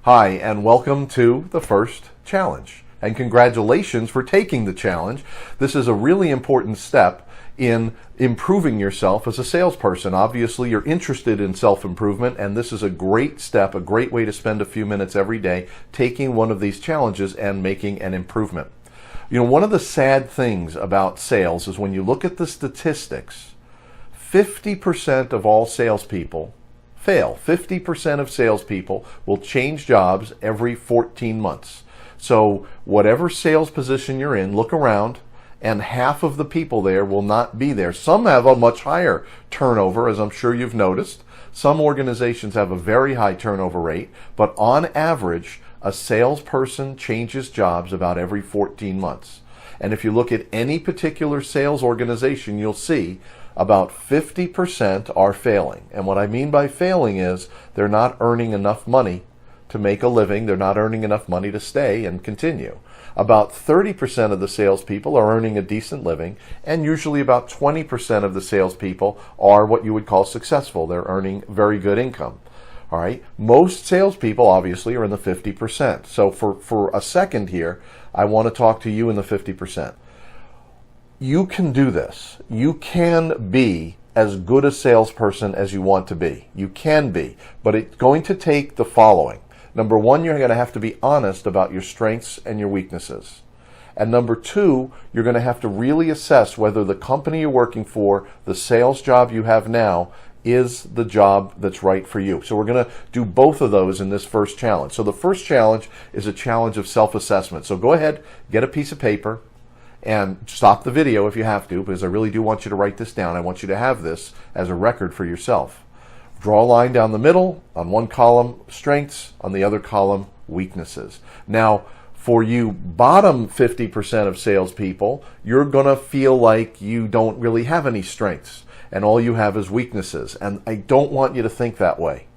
Hi, and welcome to the first challenge. And congratulations for taking the challenge. This is a really important step in improving yourself as a salesperson. Obviously, you're interested in self-improvement, and this is a great step, a great way to spend a few minutes every day taking one of these challenges and making an improvement. You know, one of the sad things about sales is when you look at the statistics, 50% of all salespeople fail. 50% of salespeople will change jobs every 14 months. So whatever sales position you're in, look around, and half of the people there will not be there. Some have a much higher turnover, as I'm sure you've noticed. Some organizations have a very high turnover rate, but on average, a salesperson changes jobs about every 14 months. And if you look at any particular sales organization, you'll see about 50% are failing. And what I mean by failing is they're not earning enough money to make a living. They're not earning enough money to stay and continue. About 30% of the salespeople are earning a decent living, and usually about 20% of the salespeople are what you would call successful. They're earning very good income. All right. Most salespeople obviously are in the 50%. So for a second here, I want to talk to you in the 50%. You can do this. You can be as good a salesperson as you want to be. You can be, but it's going to take the following. Number one, you're going to have to be honest about your strengths and your weaknesses. And number two, you're going to have to really assess whether the company you're working for, the sales job you have now, is the job that's right for you. So we're going to do both of those in this first challenge. So the first challenge is a challenge of self-assessment. So go ahead, get a piece of paper, and stop the video if you have to, because I really do want you to write this down. I want you to have this as a record for yourself. Draw a line down the middle. On one column, strengths. On the other column, weaknesses. Now, for you bottom 50% of salespeople, you're going to feel like you don't really have any strengths, and all you have is weaknesses. And I don't want you to think that way.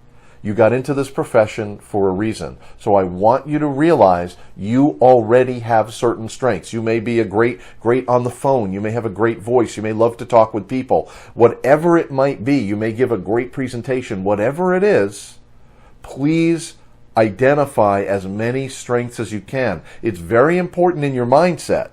You got into this profession for a reason. So I want you to realize you already have certain strengths. You may be great on the phone. You may have a great voice. You may love to talk with people. Whatever it might be, you may give a great presentation. Whatever it is, please identify as many strengths as you can. It's very important in your mindset.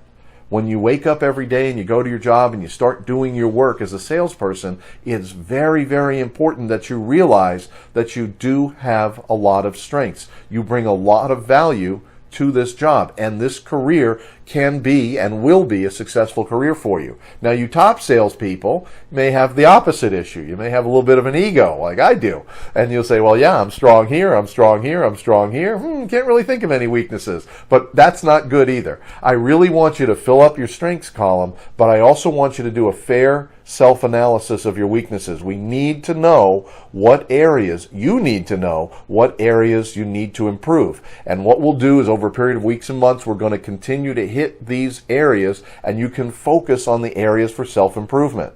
When you wake up every day and you go to your job and you start doing your work as a salesperson, it's very, very important that you realize that you do have a lot of strengths. You bring a lot of value to this job, and this career can be and will be a successful career for you. Now, you top salespeople may have the opposite issue. You may have a little bit of an ego, like I do, and you'll say, well, yeah, I'm strong here, I'm strong here, I'm strong here. Can't really think of any weaknesses, but that's not good either. I really want you to fill up your strengths column, but I also want you to do a fair self-analysis of your weaknesses. We need to know what areas, you need to know what areas you need to improve. And what we'll do is over a period of weeks and months, we're going to continue to hit these areas, and you can focus on the areas for self-improvement.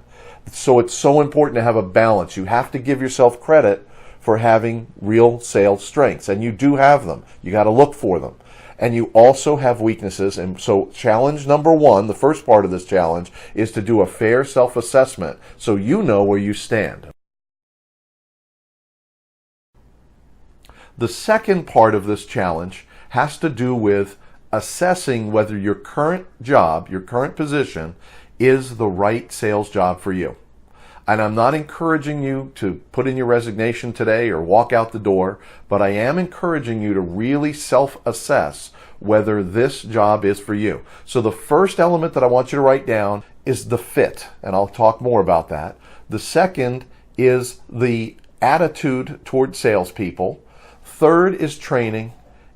So it's so important to have a balance. You have to give yourself credit for having real sales strengths, and you do have them. You got to look for them. And you also have weaknesses. And so challenge number one, the first part of this challenge, is to do a fair self-assessment so you know where you stand. The second part of this challenge has to do with assessing whether your current job, your current position, is the right sales job for you. And I'm not encouraging you to put in your resignation today or walk out the door, but I am encouraging you to really self-assess whether this job is for you. So the first element that I want you to write down is the fit, and I'll talk more about that. The second is the attitude toward salespeople. Third is training.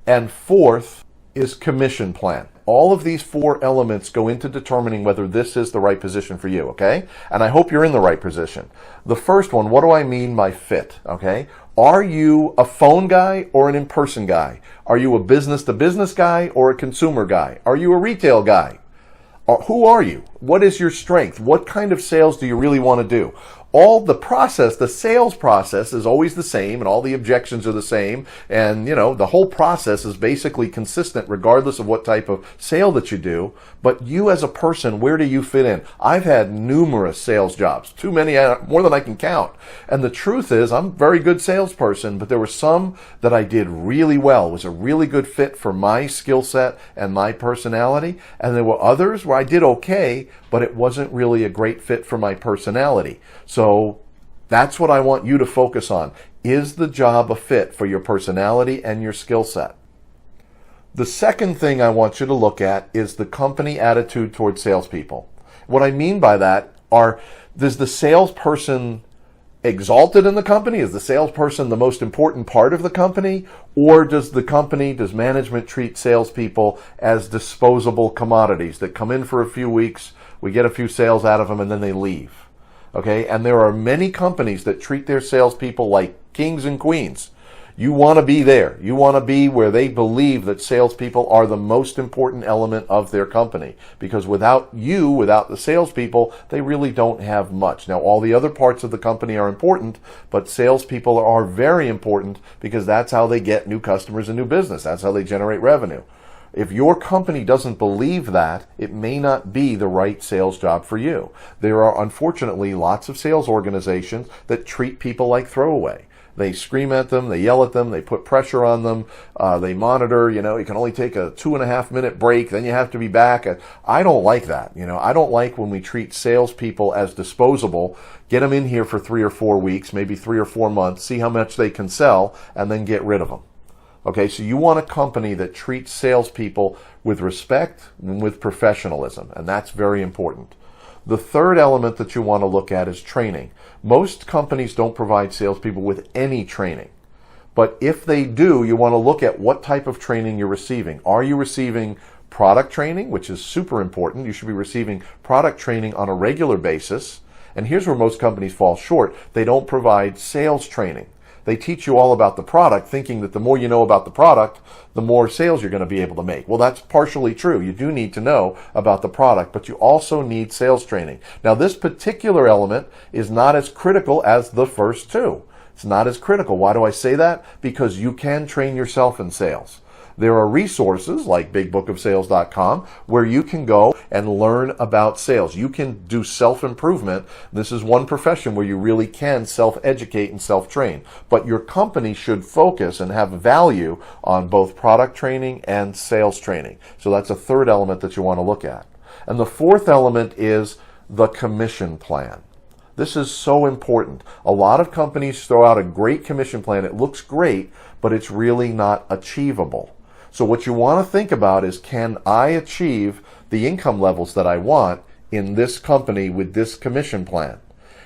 And fourth is commission plan. All of these four elements go into determining whether this is the right position for you, okay? And I hope you're in the right position. The first one, what do I mean by fit, okay? Are you a phone guy or an in-person guy? Are you a business-to-business guy or a consumer guy? Are you a retail guy? Who are you? What is your strength? What kind of sales do you really want to do? all the process, the sales process is always the same, and all the objections are the same, and the whole process is basically consistent regardless of what type of sale that you do. But you as a person, where do you fit in? I've had numerous sales jobs, too many, more than I can count. And the truth is, I'm a very good salesperson, but there were some that I did really well. It was a really good fit for my skill set and my personality. And there were others where I did okay, but it wasn't really a great fit for my personality. So that's what I want you to focus on. Is the job a fit for your personality and your skill set? The second thing I want you to look at is the company attitude towards salespeople. What I mean by that does the salesperson exalted in the company? Is the salesperson the most important part of the company? Or does management treat salespeople as disposable commodities that come in for a few weeks, we get a few sales out of them, and then they leave? Okay, and there are many companies that treat their salespeople like kings and queens. You want to be there. You want to be where they believe that salespeople are the most important element of their company. Because without the salespeople, they really don't have much. Now, all the other parts of the company are important, but salespeople are very important because that's how they get new customers and new business. That's how they generate revenue. If your company doesn't believe that, it may not be the right sales job for you. There are, unfortunately, lots of sales organizations that treat people like throwaway. They scream at them, they yell at them, they put pressure on them, they monitor, you can only take a 2.5 minute break, then you have to be back. I don't like that. I don't like when we treat salespeople as disposable, get them in here for 3 or 4 weeks, maybe 3 or 4 months, see how much they can sell, and then get rid of them. Okay, so you want a company that treats salespeople with respect and with professionalism, and that's very important. The third element that you want to look at is training. Most companies don't provide salespeople with any training. But if they do, you want to look at what type of training you're receiving. Are you receiving product training, which is super important? You should be receiving product training on a regular basis. And here's where most companies fall short. They don't provide sales training. They teach you all about the product, thinking that the more you know about the product, the more sales you're going to be able to make. Well, that's partially true. You do need to know about the product, but you also need sales training. Now, this particular element is not as critical as the first two. It's not as critical. Why do I say that? Because you can train yourself in sales. There are resources like bigbookofsales.com where you can go and learn about sales. You can do self-improvement. This is one profession where you really can self-educate and self-train. But your company should focus and have value on both product training and sales training. So that's a third element that you want to look at. And the fourth element is the commission plan. This is so important. A lot of companies throw out a great commission plan. It looks great, but it's really not achievable. So what you want to think about is, can I achieve the income levels that I want in this company with this commission plan?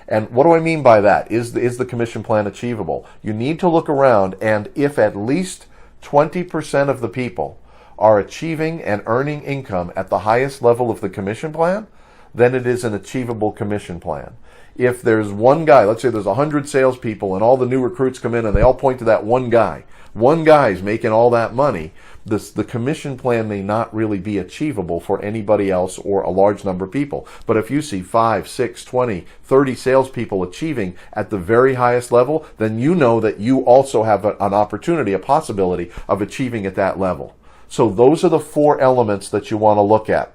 And what do I mean by that? Is the commission plan achievable? You need to look around, and if at least 20% of the people are achieving and earning income at the highest level of the commission plan, then it is an achievable commission plan. If there's one guy, let's say there's 100 salespeople and all the new recruits come in and they all point to that one guy. One guy's making all that money. The commission plan may not really be achievable for anybody else or a large number of people. But if you see 5, 6, 20, 30 salespeople achieving at the very highest level, then you know that you also have an opportunity, a possibility of achieving at that level. So those are the 4 elements that you want to look at.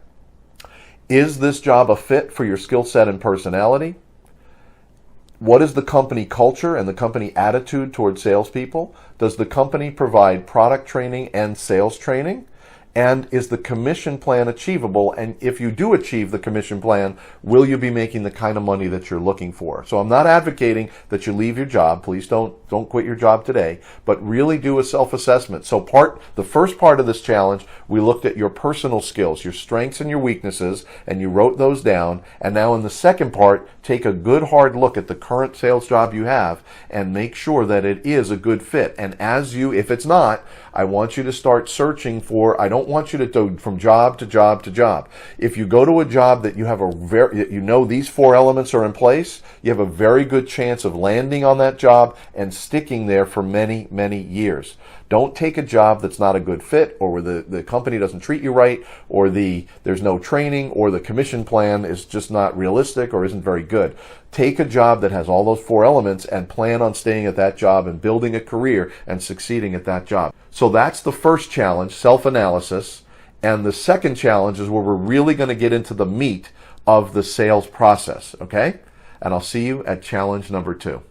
Is this job a fit for your skill set and personality? What is the company culture and the company attitude towards salespeople? Does the company provide product training and sales training? And is the commission plan achievable? And if you do achieve the commission plan, will you be making the kind of money that you're looking for? So I'm not advocating that you leave your job. Please don't quit your job today, but really do a self-assessment. So the first part of this challenge, we looked at your personal skills, your strengths and your weaknesses, and you wrote those down. And now in the second part, take a good hard look at the current sales job you have and make sure that it is a good fit. And if it's not, I want you to start searching for, I don't want you to go from job to job to job. If you go to a job that you have these 4 elements are in place, you have a very good chance of landing on that job and sticking there for many, many years. Don't take a job that's not a good fit, or where the company doesn't treat you right, or there's no training, or the commission plan is just not realistic or isn't very good. Take a job that has all those 4 elements and plan on staying at that job and building a career and succeeding at that job. So that's the first challenge, self-analysis. And the second challenge is where we're really going to get into the meat of the sales process, okay? And I'll see you at challenge number 2.